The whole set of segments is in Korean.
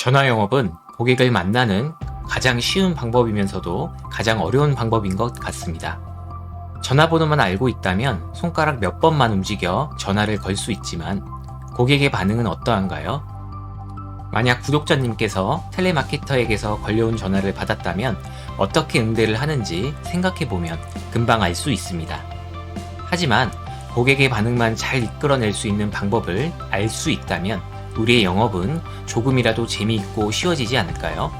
전화 영업은 고객을 만나는 가장 쉬운 방법이면서도 가장 어려운 방법인 것 같습니다. 전화번호만 알고 있다면 손가락 몇 번만 움직여 전화를 걸 수 있지만 고객의 반응은 어떠한가요? 만약 구독자님께서 텔레마케터에게서 걸려온 전화를 받았다면 어떻게 응대를 하는지 생각해보면 금방 알 수 있습니다. 하지만 고객의 반응만 잘 이끌어낼 수 있는 방법을 알 수 있다면 우리의 영업은 조금이라도 재미있고 쉬워지지 않을까요?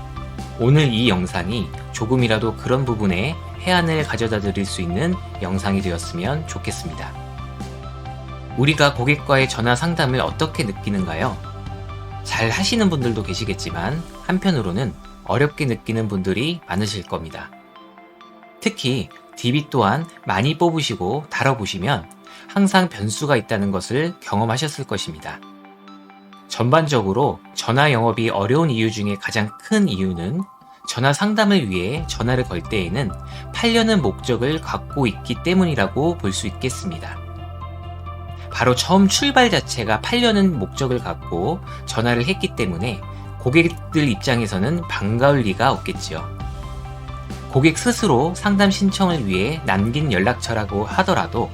오늘 이 영상이 조금이라도 그런 부분에 해안을 가져다 드릴 수 있는 영상이 되었으면 좋겠습니다. 우리가 고객과의 전화 상담을 어떻게 느끼는가요? 잘 하시는 분들도 계시겠지만 한편으로는 어렵게 느끼는 분들이 많으실 겁니다. 특히 DB 또한 많이 뽑으시고 다뤄보시면 항상 변수가 있다는 것을 경험하셨을 것입니다. 전반적으로 전화 영업이 어려운 이유 중에 가장 큰 이유는 전화 상담을 위해 전화를 걸 때에는 팔려는 목적을 갖고 있기 때문이라고 볼 수 있겠습니다. 바로 처음 출발 자체가 팔려는 목적을 갖고 전화를 했기 때문에 고객들 입장에서는 반가울 리가 없겠지요. 고객 스스로 상담 신청을 위해 남긴 연락처라고 하더라도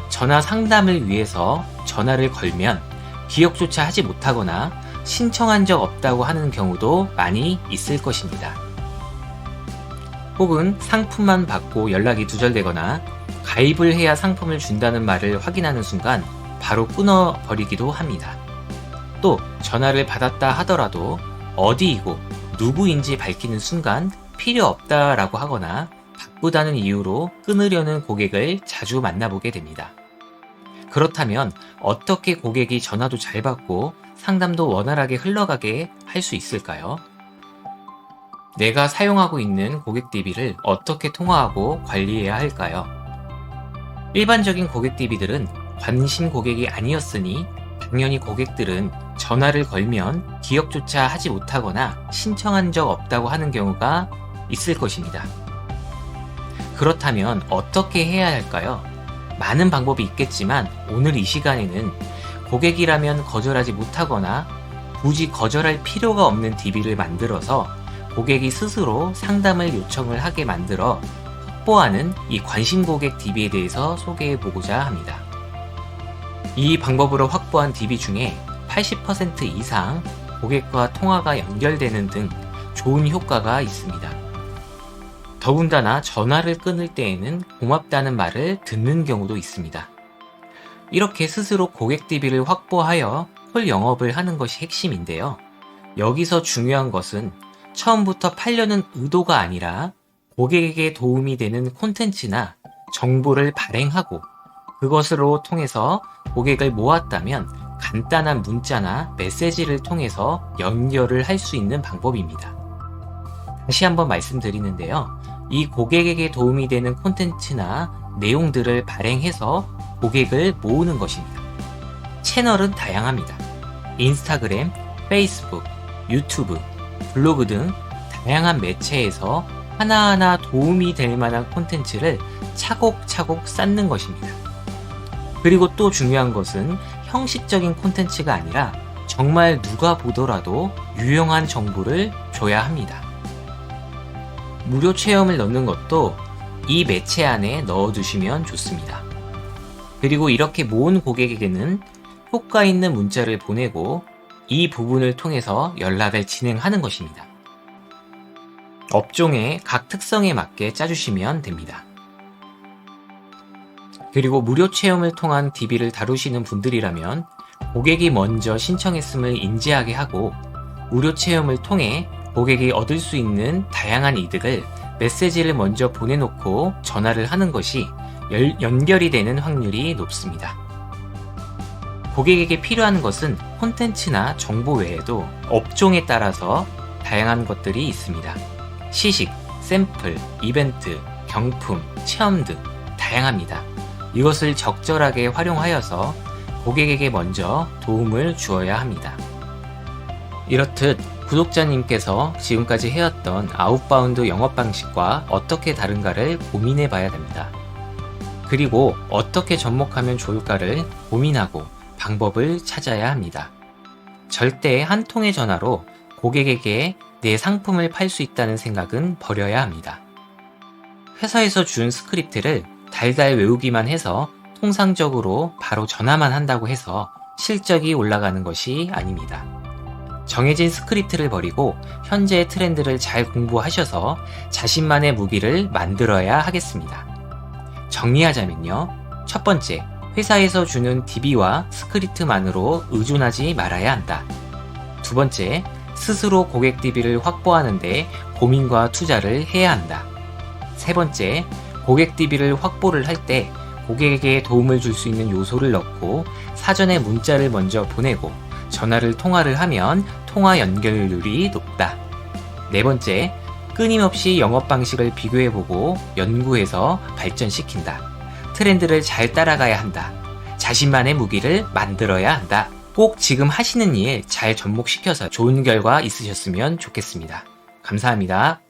전화 상담을 위해서 전화를 걸면 기억조차 하지 못하거나 신청한 적 없다고 하는 경우도 많이 있을 것입니다. 혹은 상품만 받고 연락이 두절되거나 가입을 해야 상품을 준다는 말을 확인하는 순간 바로 끊어버리기도 합니다. 또 전화를 받았다 하더라도 어디이고 누구인지 밝히는 순간 필요 없다라고 하거나 바쁘다는 이유로 끊으려는 고객을 자주 만나보게 됩니다. 그렇다면 어떻게 고객이 전화도 잘 받고 상담도 원활하게 흘러가게 할 수 있을까요? 내가 사용하고 있는 고객 DB를 어떻게 통화하고 관리해야 할까요? 일반적인 고객 DB들은 관심 고객이 아니었으니 당연히 고객들은 전화를 걸면 기억조차 하지 못하거나 신청한 적 없다고 하는 경우가 있을 것입니다. 그렇다면 어떻게 해야 할까요? 많은 방법이 있겠지만 오늘 이 시간에는 고객이라면 거절하지 못하거나 굳이 거절할 필요가 없는 DB를 만들어서 고객이 스스로 상담을 요청을 하게 만들어 확보하는 이 관심 고객 DB에 대해서 소개해 보고자 합니다. 이 방법으로 확보한 DB 중에 80% 이상 고객과 통화가 연결되는 등 좋은 효과가 있습니다. 더군다나 전화를 끊을 때에는 고맙다는 말을 듣는 경우도 있습니다. 이렇게 스스로 고객 DB를 확보하여 콜 영업을 하는 것이 핵심인데요. 여기서 중요한 것은 처음부터 팔려는 의도가 아니라 고객에게 도움이 되는 콘텐츠나 정보를 발행하고 그것으로 통해서 고객을 모았다면 간단한 문자나 메시지를 통해서 연결을 할 수 있는 방법입니다. 다시 한번 말씀드리는데요. 이 고객에게 도움이 되는 콘텐츠나 내용들을 발행해서 고객을 모으는 것입니다. 채널은 다양합니다. 인스타그램, 페이스북, 유튜브, 블로그 등 다양한 매체에서 하나하나 도움이 될 만한 콘텐츠를 차곡차곡 쌓는 것입니다. 그리고 또 중요한 것은 형식적인 콘텐츠가 아니라 정말 누가 보더라도 유용한 정보를 줘야 합니다. 무료 체험을 넣는 것도 이 매체 안에 넣어두시면 좋습니다. 그리고 이렇게 모은 고객에게는 효과 있는 문자를 보내고 이 부분을 통해서 연락을 진행하는 것입니다. 업종의 각 특성에 맞게 짜주시면 됩니다. 그리고 무료 체험을 통한 DB를 다루시는 분들이라면 고객이 먼저 신청했음을 인지하게 하고 무료 체험을 통해 고객이 얻을 수 있는 다양한 이득을 메시지를 먼저 보내놓고 전화를 하는 것이 연결이 되는 확률이 높습니다. 고객에게 필요한 것은 콘텐츠나 정보 외에도 업종에 따라서 다양한 것들이 있습니다. 시식, 샘플, 이벤트, 경품, 체험 등 다양합니다. 이것을 적절하게 활용하여서 고객에게 먼저 도움을 주어야 합니다. 이렇듯 구독자님께서 지금까지 해왔던 아웃바운드 영업 방식과 어떻게 다른가를 고민해 봐야 됩니다. 그리고 어떻게 접목하면 좋을까를 고민하고 방법을 찾아야 합니다. 절대 한 통의 전화로 고객에게 내 상품을 팔 수 있다는 생각은 버려야 합니다. 회사에서 준 스크립트를 달달 외우기만 해서 통상적으로 바로 전화만 한다고 해서 실적이 올라가는 것이 아닙니다. 정해진 스크립트를 버리고 현재의 트렌드를 잘 공부하셔서 자신만의 무기를 만들어야 하겠습니다. 정리하자면요. 첫 번째, 회사에서 주는 DB와 스크립트만으로 의존하지 말아야 한다. 두 번째, 스스로 고객 DB를 확보하는데 고민과 투자를 해야 한다. 세 번째, 고객 DB를 확보를 할 때 고객에게 도움을 줄 수 있는 요소를 넣고 사전에 문자를 먼저 보내고 전화를 통화를 하면 통화 연결률이 높다. 네 번째, 끊임없이 영업 방식을 비교해보고 연구해서 발전시킨다. 트렌드를 잘 따라가야 한다. 자신만의 무기를 만들어야 한다. 꼭 지금 하시는 일 잘 접목시켜서 좋은 결과 있으셨으면 좋겠습니다. 감사합니다.